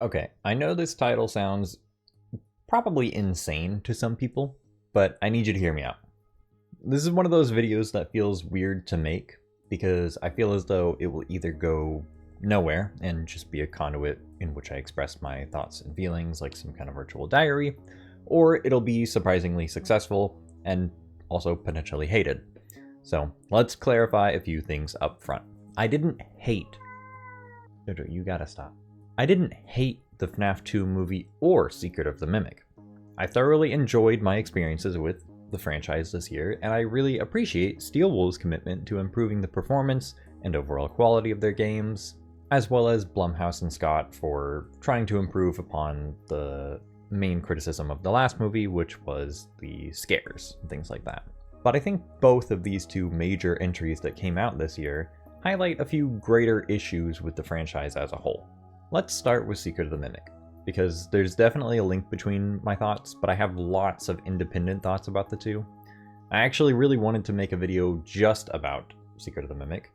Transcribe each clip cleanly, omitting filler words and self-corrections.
Okay, I know this title sounds probably insane to some people, but I need you to hear me out. This is one of those videos that feels weird to make because I feel as though it will either go nowhere and just be a conduit in which I express my thoughts and feelings like some kind of virtual diary, or it'll be surprisingly successful and also potentially hated. So let's clarify a few things up front. I didn't hate. Jojo, you gotta stop. I didn't hate the FNaF 2 movie or Secret of the Mimic. I thoroughly enjoyed my experiences with the franchise this year, and I really appreciate Steel Wool's commitment to improving the performance and overall quality of their games, as well as Blumhouse and Scott for trying to improve upon the main criticism of the last movie, which was the scares and things like that. But I think both of these two major entries that came out this year highlight a few greater issues with the franchise as a whole. Let's start with Secret of the Mimic, because there's definitely a link between my thoughts, but I have lots of independent thoughts about the two. I actually really wanted to make a video just about Secret of the Mimic,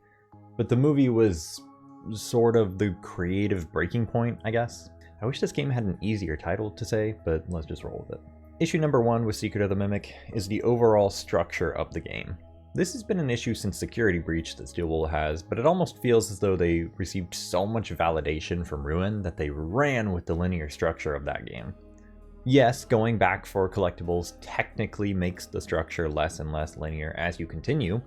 but the movie was sort of the creative breaking point, I guess. I wish this game had an easier title to say, but let's just roll with it. Issue number 1 with Secret of the Mimic is the overall structure of the game. This has been an issue since Security Breach that Steel Wool has, but it almost feels as though they received so much validation from Ruin that they ran with the linear structure of that game. Yes, going back for collectibles technically makes the structure less and less linear as you continue,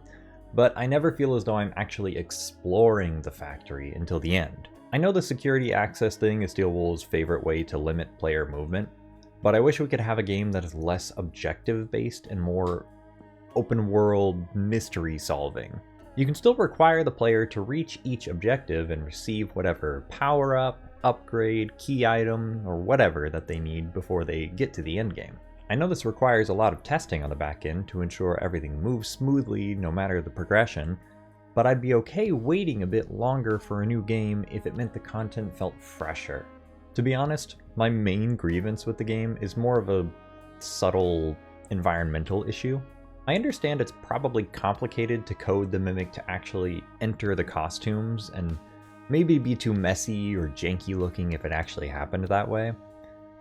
but I never feel as though I'm actually exploring the factory until the end. I know the security access thing is Steel Wool's favorite way to limit player movement, but I wish we could have a game that is less objective based and more open world mystery solving. You can still require the player to reach each objective and receive whatever power up, upgrade, key item, or whatever that they need before they get to the end game. I know this requires a lot of testing on the back end to ensure everything moves smoothly no matter the progression, but I'd be okay waiting a bit longer for a new game if it meant the content felt fresher. To be honest, my main grievance with the game is more of a subtle environmental issue. I understand it's probably complicated to code the Mimic to actually enter the costumes and maybe be too messy or janky looking if it actually happened that way.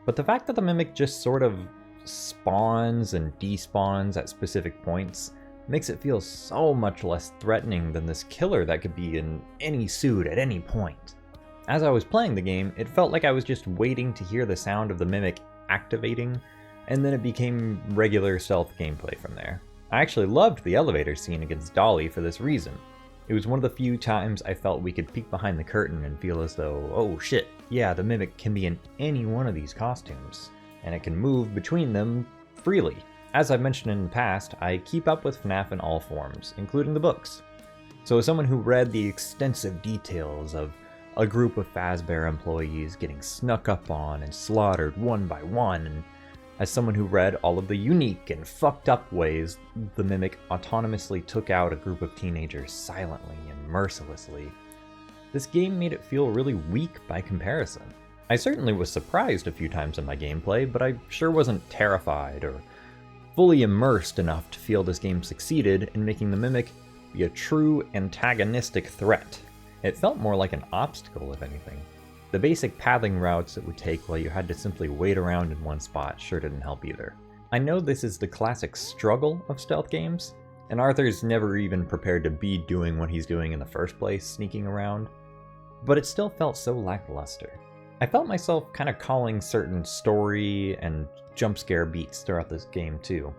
But the fact that the Mimic just sort of spawns and despawns at specific points makes it feel so much less threatening than this killer that could be in any suit at any point. As I was playing the game, it felt like I was just waiting to hear the sound of the Mimic activating, and then it became regular stealth gameplay from there. I actually loved the elevator scene against Dolly for this reason. It was one of the few times I felt we could peek behind the curtain and feel as though, oh shit, yeah, the Mimic can be in any one of these costumes, and it can move between them freely. As I've mentioned in the past, I keep up with FNaF in all forms, including the books. So as someone who read the extensive details of a group of Fazbear employees getting snuck up on and slaughtered one by one, and as someone who read all of the unique and fucked up ways the Mimic autonomously took out a group of teenagers silently and mercilessly, this game made it feel really weak by comparison. I certainly was surprised a few times in my gameplay, but I sure wasn't terrified or fully immersed enough to feel this game succeeded in making the Mimic be a true antagonistic threat. It felt more like an obstacle, if anything. The basic pathing routes it would take while you had to simply wait around in one spot sure didn't help either. I know this is the classic struggle of stealth games, and Arthur's never even prepared to be doing what he's doing in the first place, sneaking around, but it still felt so lackluster. I felt myself kind of calling certain story and jump scare beats throughout this game too.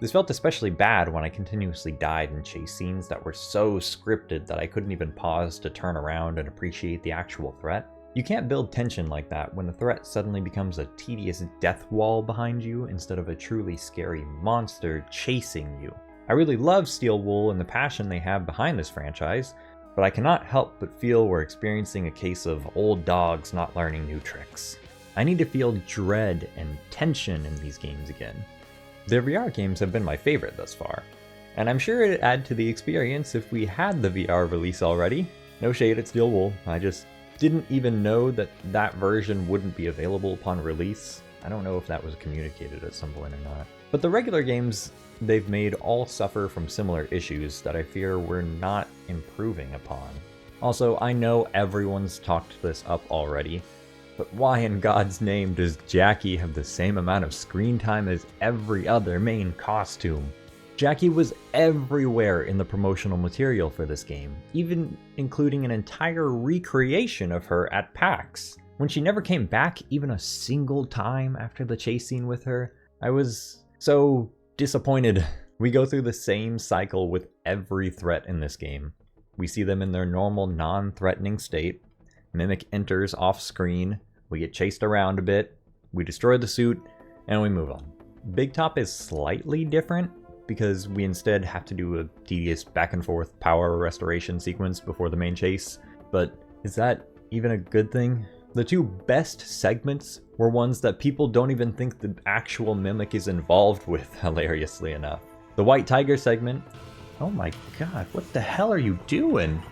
This felt especially bad when I continuously died in chase scenes that were so scripted that I couldn't even pause to turn around and appreciate the actual threat. You can't build tension like that when the threat suddenly becomes a tedious death wall behind you instead of a truly scary monster chasing you. I really love Steel Wool and the passion they have behind this franchise, but I cannot help but feel we're experiencing a case of old dogs not learning new tricks. I need to feel dread and tension in these games again. The VR games have been my favorite thus far, and I'm sure it'd add to the experience if we had the VR release already. No shade at Steel Wool, I just didn't even know that that version wouldn't be available upon release. I don't know if that was communicated at some point or not. But the regular games they've made all suffer from similar issues that I fear we're not improving upon. Also, I know everyone's talked this up already, But why in God's name does Jackie have the same amount of screen time as every other main costume? Jackie was everywhere in the promotional material for this game, even including an entire recreation of her at PAX. When she never came back even a single time after the chase scene with her, I was so disappointed. We go through the same cycle with every threat in this game. We see them in their normal non-threatening state. Mimic enters off screen, we get chased around a bit, we destroy the suit, and we move on. Big Top is slightly different because we instead have to do a tedious back and forth power restoration sequence before the main chase, but is that even a good thing? The two best segments were ones that people don't even think the actual Mimic is involved with, hilariously enough. The White Tiger segment, oh my god, what the hell are you doing?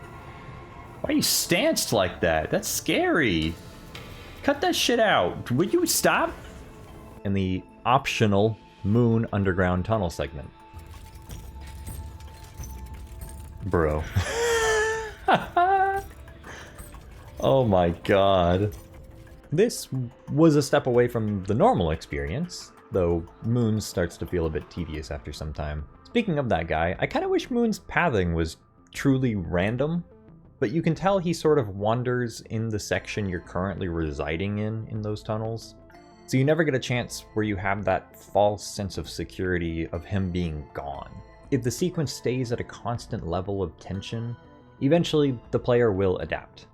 Why are you stanced like that? That's scary. Cut that shit out. Would you stop? And the optional Moon Underground Tunnel segment. Bro. Oh my god. This was a step away from the normal experience, though Moon starts to feel a bit tedious after some time. Speaking of that guy, I kind of wish Moon's pathing was truly random, but you can tell he sort of wanders in the section you're currently residing in those tunnels. So you never get a chance where you have that false sense of security of him being gone. If the sequence stays at a constant level of tension, eventually the player will adapt.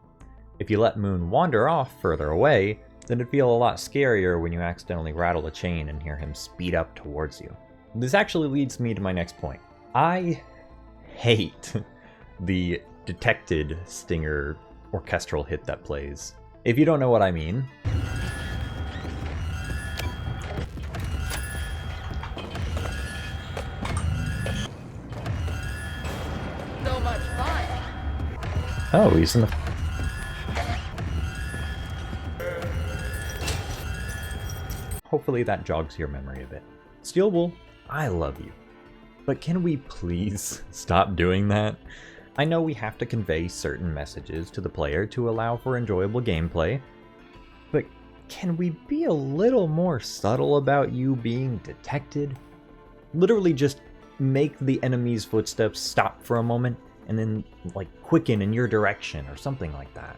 If you let Moon wander off further away, then it'd feel a lot scarier when you accidentally rattle a chain and hear him speed up towards you. This actually leads me to my next point. I hate the detected stinger orchestral hit that plays. If you don't know what I mean, So much fun. oh, he's in the... Hopefully that jogs your memory a bit. Steel Wool, I love you. But can we please stop doing that? I know we have to convey certain messages to the player to allow for enjoyable gameplay, but can we be a little more subtle about you being detected? Literally just make the enemy's footsteps stop for a moment and then like quicken in your direction or something like that.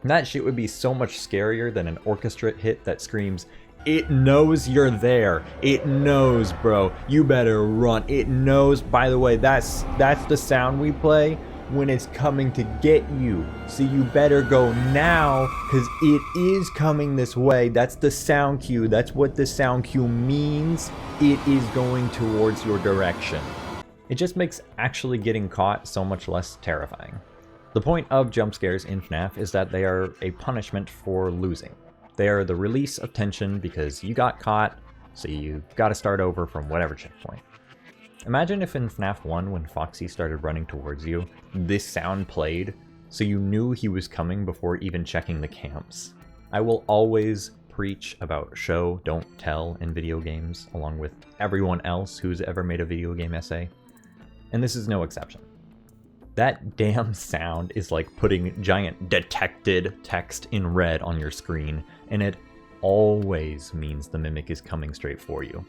That shit would be so much scarier than an orchestra hit that screams, "It knows you're there. It knows, bro. You better run. It knows." By the way, that's the sound we play when it's coming to get you. So you better go now, because it is coming this way. That's the sound cue. That's what the sound cue means. It is going towards your direction. It just makes actually getting caught so much less terrifying. The point of jump scares in FNaF is that they are a punishment for losing. They are the release of tension because you got caught, so you gotta start over from whatever checkpoint. Imagine if in FNaF 1, when Foxy started running towards you, this sound played, so you knew he was coming before even checking the camps. I will always preach about show, don't tell in video games, along with everyone else who's ever made a video game essay. And this is no exception. That damn sound is like putting giant detected text in red on your screen, and it always means the Mimic is coming straight for you.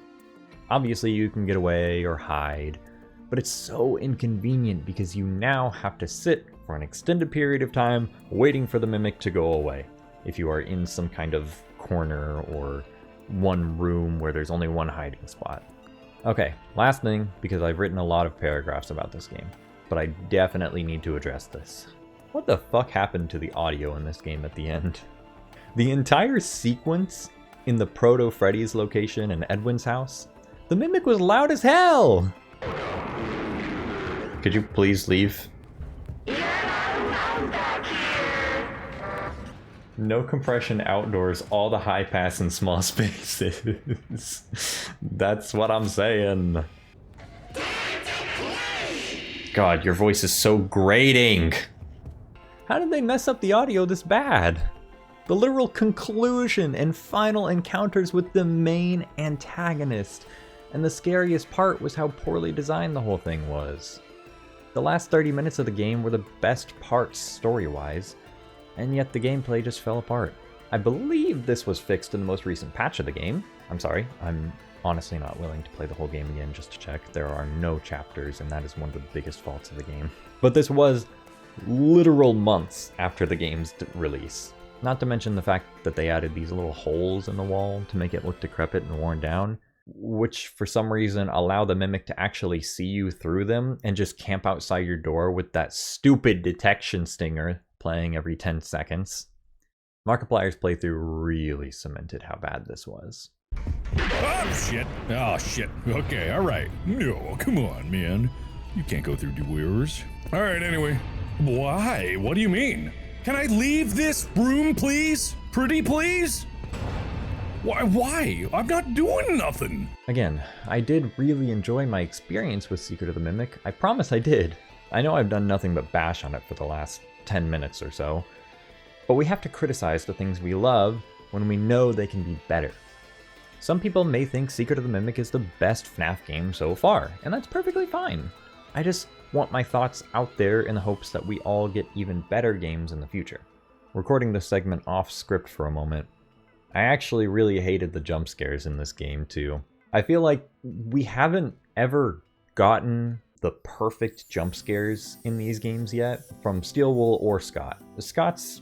Obviously you can get away or hide, but it's so inconvenient because you now have to sit for an extended period of time waiting for the Mimic to go away, if you are in some kind of corner or one room where there's only one hiding spot. Okay, last thing, because I've written a lot of paragraphs about this game, but I definitely need to address this. What the fuck happened to the audio in this game at the end? The entire sequence in the Proto Freddy's location in Edwin's house, the Mimic was loud as hell! Could you please leave? No compression outdoors, all the high pass in small spaces. That's what I'm saying. God, your voice is so grating. How did they mess up the audio this bad? The literal conclusion and final encounters with the main antagonist. And the scariest part was how poorly designed the whole thing was. The last 30 minutes of the game were the best parts story-wise, and yet the gameplay just fell apart. I believe this was fixed in the most recent patch of the game. I'm sorry, I'm honestly not willing to play the whole game again just to check. There are no chapters, and that is one of the biggest faults of the game. But this was literal months after the game's release. Not to mention the fact that they added these little holes in the wall to make it look decrepit and worn down, which for some reason allow the Mimic to actually see you through them and just camp outside your door with that stupid detection stinger playing every 10 seconds. Markiplier's playthrough really cemented how bad this was. Oh, shit. Oh, shit. Okay, alright. No, come on, man. You can't go through doors. Alright, anyway. Why? What do you mean? Can I leave this room, please? Pretty please? Why? I'm not doing nothing. Again, I did really enjoy my experience with Secret of the Mimic. I promise I did. I know I've done nothing but bash on it for the last 10 minutes or so. But we have to criticize the things we love when we know they can be better. Some people may think Secret of the Mimic is the best FNaF game so far, and that's perfectly fine. I just want my thoughts out there in the hopes that we all get even better games in the future. Recording this segment off script for a moment, I actually really hated the jump scares in this game too. I feel like we haven't ever gotten the perfect jump scares in these games yet from Steel Wool or Scott. The Scott's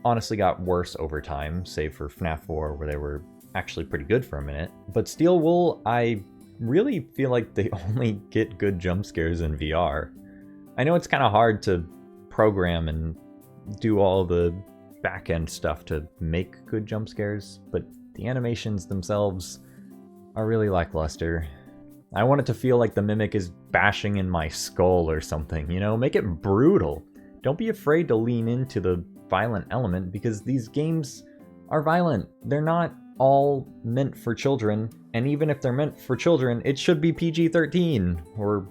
honestly got worse over time, save for FNaF 4 where they were actually pretty good for a minute. But Steel Wool, I really feel like they only get good jump scares in VR. I know it's kind of hard to program and do all the back-end stuff to make good jump scares, but the animations themselves are really lackluster. I want it to feel like the Mimic is bashing in my skull or something, you know? Make it brutal. Don't be afraid to lean into the violent element, because these games are violent. They're not all meant for children, and even if they're meant for children, it should be PG-13, or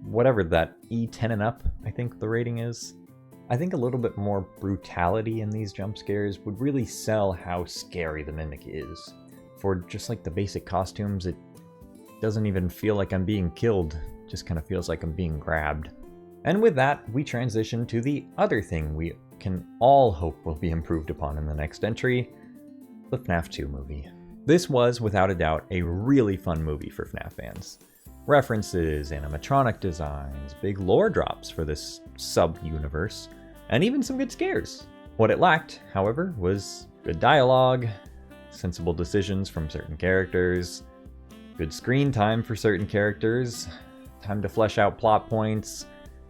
whatever that E10 and up, I think the rating is. I think a little bit more brutality in these jump scares would really sell how scary the Mimic is. For just like the basic costumes, it doesn't even feel like I'm being killed, it just kind of feels like I'm being grabbed. And with that, we transition to the other thing we can all hope will be improved upon in the next entry, the FNaF 2 movie. This was, without a doubt, a really fun movie for FNaF fans. References, animatronic designs, big lore drops for this sub-universe, and even some good scares. What it lacked, however, was good dialogue, sensible decisions from certain characters, good screen time for certain characters, time to flesh out plot points,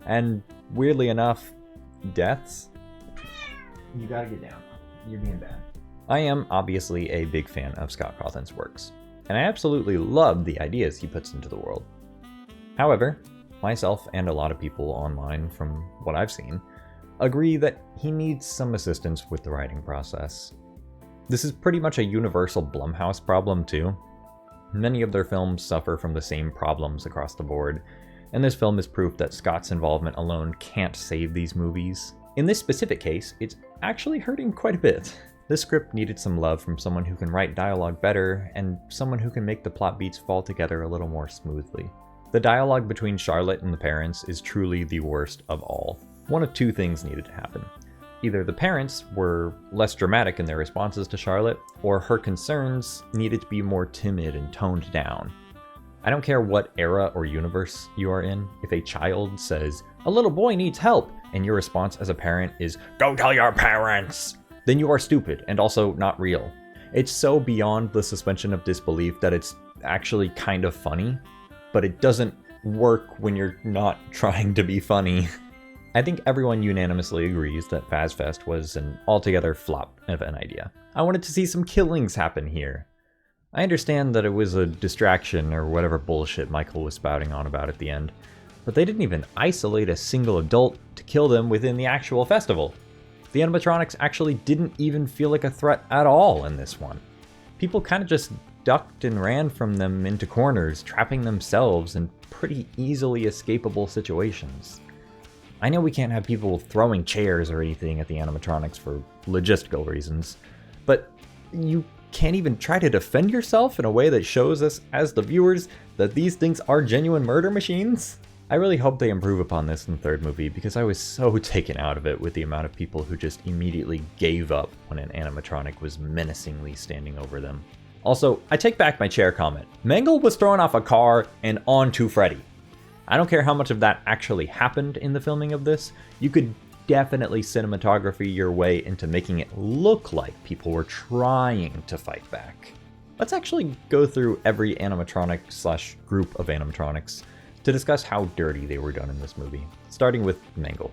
and weirdly enough, deaths. You gotta get down. You're being bad. I am obviously a big fan of Scott Cawthon's works, and I absolutely love the ideas he puts into the world. However, myself and a lot of people online, from what I've seen, agree that he needs some assistance with the writing process. This is pretty much a universal Blumhouse problem too. Many of their films suffer from the same problems across the board, and this film is proof that Scott's involvement alone can't save these movies. In this specific case, it's actually hurting quite a bit. This script needed some love from someone who can write dialogue better, and someone who can make the plot beats fall together a little more smoothly. The dialogue between Charlotte and the parents is truly the worst of all. One of two things needed to happen. Either the parents were less dramatic in their responses to Charlotte, or her concerns needed to be more timid and toned down. I don't care what era or universe you are in, if a child says, "A little boy needs help," and your response as a parent is, "Go tell your parents!" then you are stupid and also not real. It's so beyond the suspension of disbelief that it's actually kind of funny, but it doesn't work when you're not trying to be funny. I think everyone unanimously agrees that FazFest was an altogether flop of an idea. I wanted to see some killings happen here. I understand that it was a distraction or whatever bullshit Michael was spouting on about at the end, but they didn't even isolate a single adult to kill them within the actual festival. The animatronics actually didn't even feel like a threat at all in this one. People kind of just ducked and ran from them into corners, trapping themselves in pretty easily escapable situations. I know we can't have people throwing chairs or anything at the animatronics for logistical reasons, but you can't even try to defend yourself in a way that shows us as the viewers that these things are genuine murder machines? I really hope they improve upon this in the third movie because I was so taken out of it with the amount of people who just immediately gave up when an animatronic was menacingly standing over them. Also, I take back my chair comment. Mangle was thrown off a car and onto Freddy. I don't care how much of that actually happened in the filming of this, you could definitely cinematography your way into making it look like people were trying to fight back. Let's actually go through every animatronic slash group of animatronics to discuss how dirty they were done in this movie, starting with Mangle.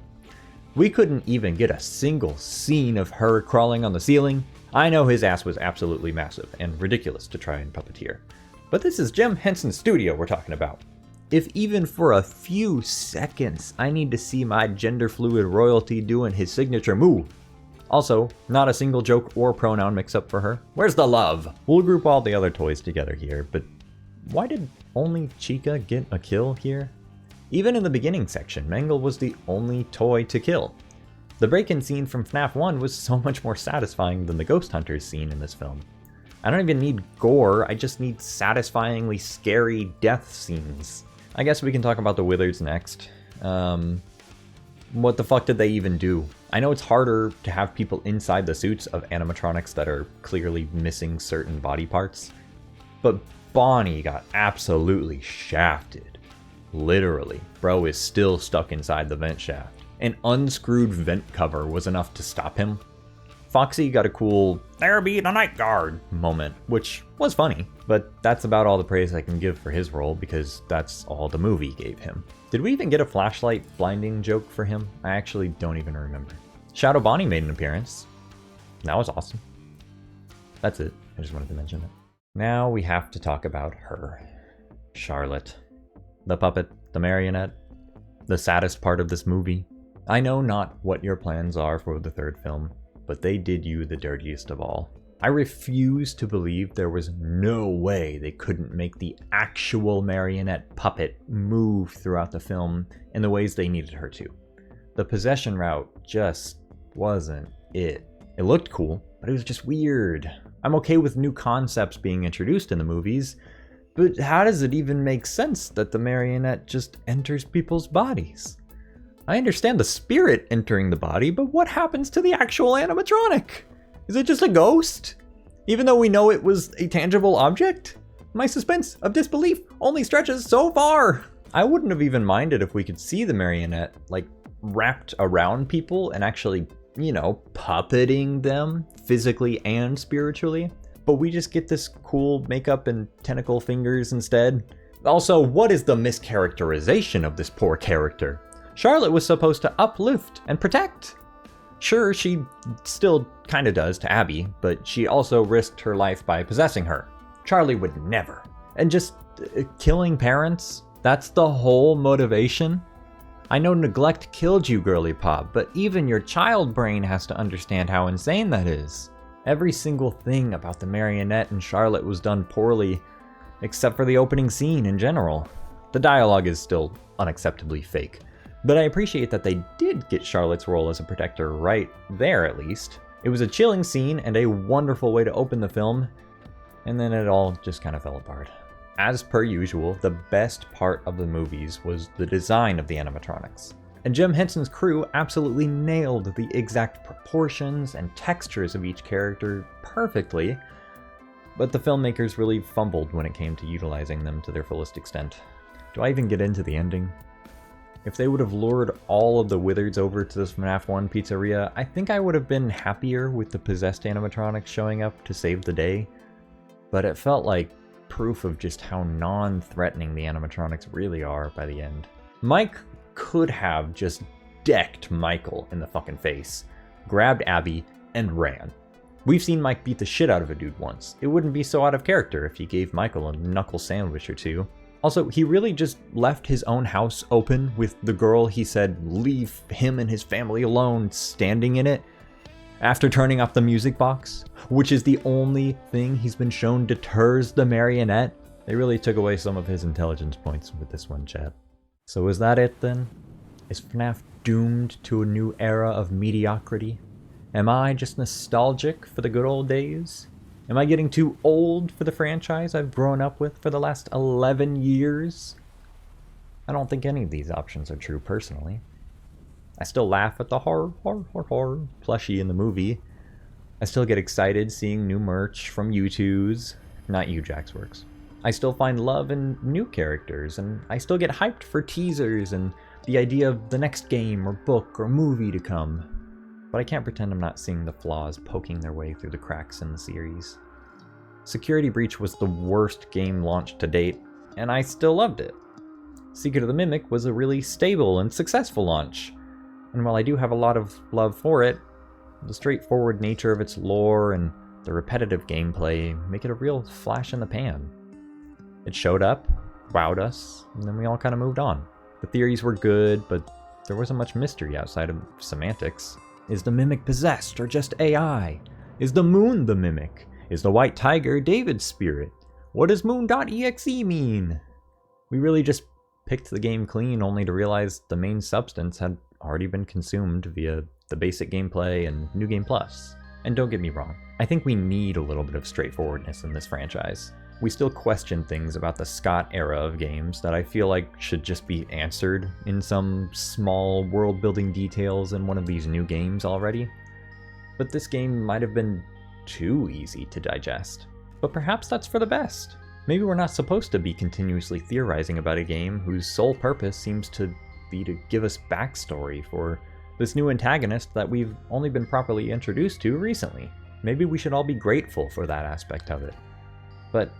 We couldn't even get a single scene of her crawling on the ceiling. I know his ass was absolutely massive and ridiculous to try and puppeteer, but this is Jim Henson's studio we're talking about. If even for a few seconds I need to see my gender fluid royalty doing his signature move. Also, not a single joke or pronoun mix up for her. Where's the love? We'll group all the other toys together here, but why did only Chica get a kill here? Even in the beginning section, Mangle was the only toy to kill. The break-in scene from FNaF 1 was so much more satisfying than the Ghost Hunters scene in this film. I don't even need gore, I just need satisfyingly scary death scenes. I guess we can talk about the Withers next. What the fuck did they even do? I know it's harder to have people inside the suits of animatronics that are clearly missing certain body parts, but Bonnie got absolutely shafted. Literally, bro is still stuck inside the vent shaft. An unscrewed vent cover was enough to stop him. Foxy got a cool, "there be the night guard" moment, which was funny, but that's about all the praise I can give for his role because that's all the movie gave him. Did we even get a flashlight blinding joke for him? I actually don't even remember. Shadow Bonnie made an appearance. That was awesome. That's it. I just wanted to mention it. Now we have to talk about her. Charlotte. The puppet, the marionette, the saddest part of this movie. I know not what your plans are for the third film, but they did you the dirtiest of all. I refuse to believe there was no way they couldn't make the actual marionette puppet move throughout the film in the ways they needed her to. The possession route just wasn't it. It looked cool, but it was just weird. I'm okay with new concepts being introduced in the movies, but how does it even make sense that the marionette just enters people's bodies? I understand the spirit entering the body, but what happens to the actual animatronic? Is it just a ghost? Even though we know it was a tangible object? My suspense of disbelief only stretches so far. I wouldn't have even minded if we could see the marionette, like, wrapped around people and actually, puppeting them physically and spiritually. But we just get this cool makeup and tentacle fingers instead. Also, what is the mischaracterization of this poor character? Charlotte was supposed to uplift and protect. Sure, she still kinda does to Abby, but she also risked her life by possessing her. Charlie would never. And just killing parents? That's the whole motivation? I know neglect killed you, girly pop, but even your child brain has to understand how insane that is. Every single thing about the marionette and Charlotte was done poorly, except for the opening scene in general. The dialogue is still unacceptably fake. But I appreciate that they did get Charlotte's role as a protector right there, at least. It was a chilling scene and a wonderful way to open the film, and then it all just kind of fell apart. As per usual, the best part of the movies was the design of the animatronics. And Jim Henson's crew absolutely nailed the exact proportions and textures of each character perfectly, but the filmmakers really fumbled when it came to utilizing them to their fullest extent. Do I even get into the ending? If they would have lured all of the Wizards over to this FNaF 1 pizzeria, I think I would have been happier with the possessed animatronics showing up to save the day, but it felt like proof of just how non-threatening the animatronics really are by the end. Mike could have just decked Michael in the fucking face, grabbed Abby, and ran. We've seen Mike beat the shit out of a dude once. It wouldn't be so out of character if he gave Michael a knuckle sandwich or two. Also, he really just left his own house open with the girl he said leave him and his family alone standing in it after turning off the music box, which is the only thing he's been shown deters the marionette. They really took away some of his intelligence points with this one, chat. So is that it then? Is FNaF doomed to a new era of mediocrity? Am I just nostalgic for the good old days? Am I getting too old for the franchise I've grown up with for the last 11 years? I don't think any of these options are true personally. I still laugh at the horror plushie in the movie. I still get excited seeing new merch from U2s, not you, Jaxworks. I still find love in new characters, and I still get hyped for teasers and the idea of the next game or book or movie to come. But I can't pretend I'm not seeing the flaws poking their way through the cracks in the series. Security Breach was the worst game launched to date, and I still loved it. Secret of the Mimic was a really stable and successful launch, and while I do have a lot of love for it, the straightforward nature of its lore and the repetitive gameplay make it a real flash in the pan. It showed up, wowed us, and then we all kind of moved on. The theories were good, but there wasn't much mystery outside of semantics. Is the Mimic possessed or just AI? Is the moon the Mimic? Is the white tiger David's spirit? What does moon.exe mean? We really just picked the game clean only to realize the main substance had already been consumed via the basic gameplay and New Game Plus. And don't get me wrong, I think we need a little bit of straightforwardness in this franchise. We still question things about the Scott era of games that I feel like should just be answered in some small world-building details in one of these new games already. But this game might have been too easy to digest. But perhaps that's for the best. Maybe we're not supposed to be continuously theorizing about a game whose sole purpose seems to be to give us backstory for this new antagonist that we've only been properly introduced to recently. Maybe we should all be grateful for that aspect of it. But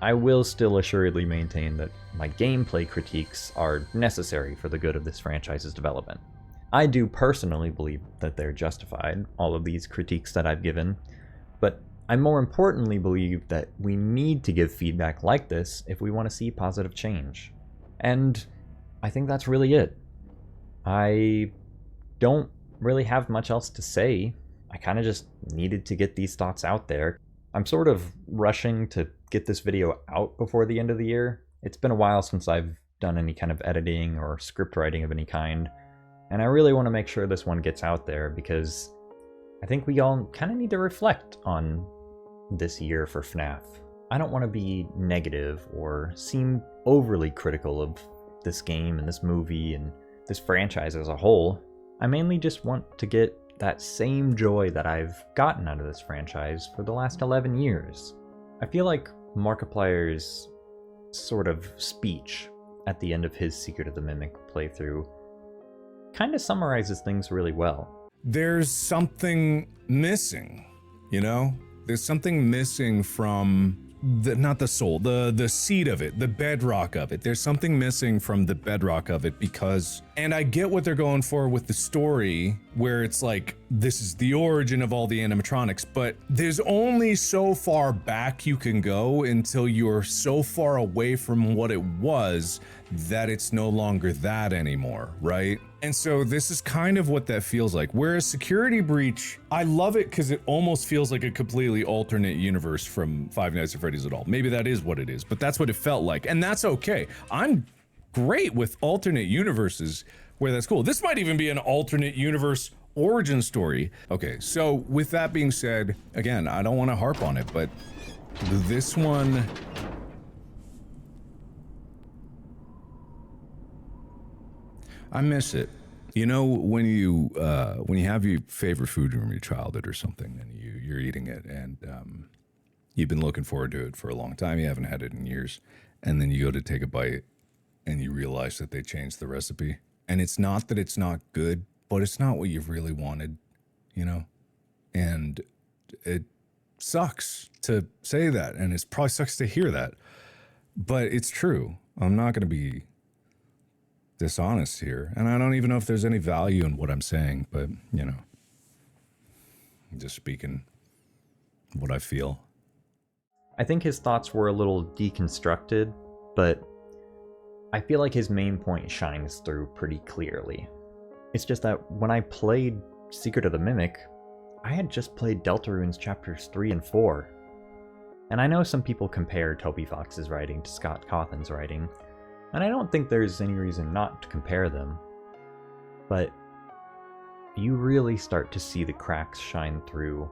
I will still assuredly maintain that my gameplay critiques are necessary for the good of this franchise's development. I do personally believe that they're justified, all of these critiques that I've given, but I more importantly believe that we need to give feedback like this if we want to see positive change. And I think that's really it. I don't really have much else to say. I kind of just needed to get these thoughts out there. I'm sort of rushing to get this video out before the end of the year. It's been a while since I've done any kind of editing or script writing of any kind, and I really want to make sure this one gets out there because I think we all kind of need to reflect on this year for FNaF. I don't want to be negative or seem overly critical of this game and this movie and this franchise as a whole. I mainly just want to get that same joy that I've gotten out of this franchise for the last 11 years. I feel like Markiplier's sort of speech at the end of his Secret of the Mimic playthrough kind of summarizes things really well. There's something missing, you know? There's something missing from not the soul, the seed of it, the bedrock of it. There's something missing from the bedrock of it because, and I get what they're going for with the story, where it's like, this is the origin of all the animatronics, but there's only so far back you can go until you're so far away from what it was that it's no longer that anymore, right? And so this is kind of what that feels like. Whereas Security Breach, I love it because it almost feels like a completely alternate universe from Five Nights at Freddy's at all. Maybe that is what it is, but that's what it felt like. And that's okay. I'm great with alternate universes where that's cool. This might even be an alternate universe origin story. Okay, so with that being said, again, I don't want to harp on it, but this one, I miss it. You know, when you have your favorite food from your childhood or something, and you're eating it, and you've been looking forward to it for a long time, you haven't had it in years, and then you go to take a bite, and you realize that they changed the recipe, and it's not that it's not good, but it's not what you've really wanted, you know, and it sucks to say that, and it probably sucks to hear that, but it's true. I'm not going to be dishonest here, and I don't even know if there's any value in what I'm saying, but you know, I'm just speaking what I feel. I think his thoughts were a little deconstructed, but I feel like his main point shines through pretty clearly. It's just that when I played Secret of the Mimic, I had just played Deltarune's chapters 3 and 4. And I know some people compare Toby Fox's writing to Scott Cawthon's writing, and I don't think there's any reason not to compare them. But you really start to see the cracks shine through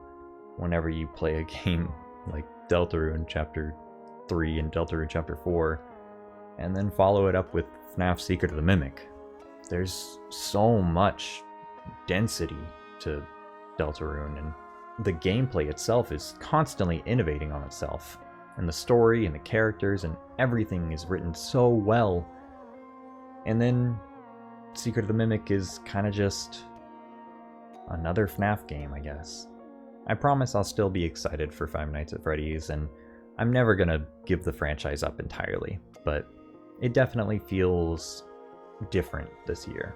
whenever you play a game like Deltarune Chapter 3 and Deltarune Chapter 4. and then follow it up with FNaF Secret of the Mimic. There's so much density to Deltarune, and the gameplay itself is constantly innovating on itself. And the story and the characters and everything is written so well. And then Secret of the Mimic is kind of just another FNaF game, I guess. I promise I'll still be excited for Five Nights at Freddy's, and I'm never gonna give the franchise up entirely, but it definitely feels different this year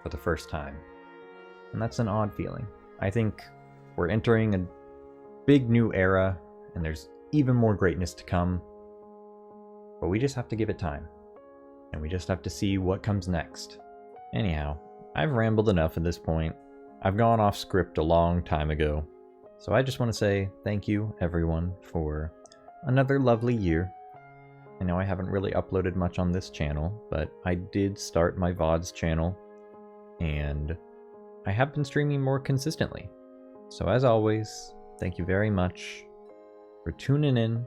for the first time. And that's an odd feeling. I think we're entering a big new era, and there's even more greatness to come, but we just have to give it time, and we just have to see what comes next. Anyhow, I've rambled enough at this point. I've gone off script a long time ago, so I just want to say thank you, everyone, for another lovely year. I know I haven't really uploaded much on this channel, but I did start my VODs channel, and I have been streaming more consistently. So as always, thank you very much for tuning in,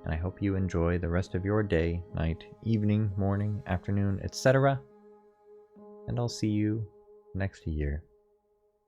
and I hope you enjoy the rest of your day, night, evening, morning, afternoon, etc. And I'll see you next year.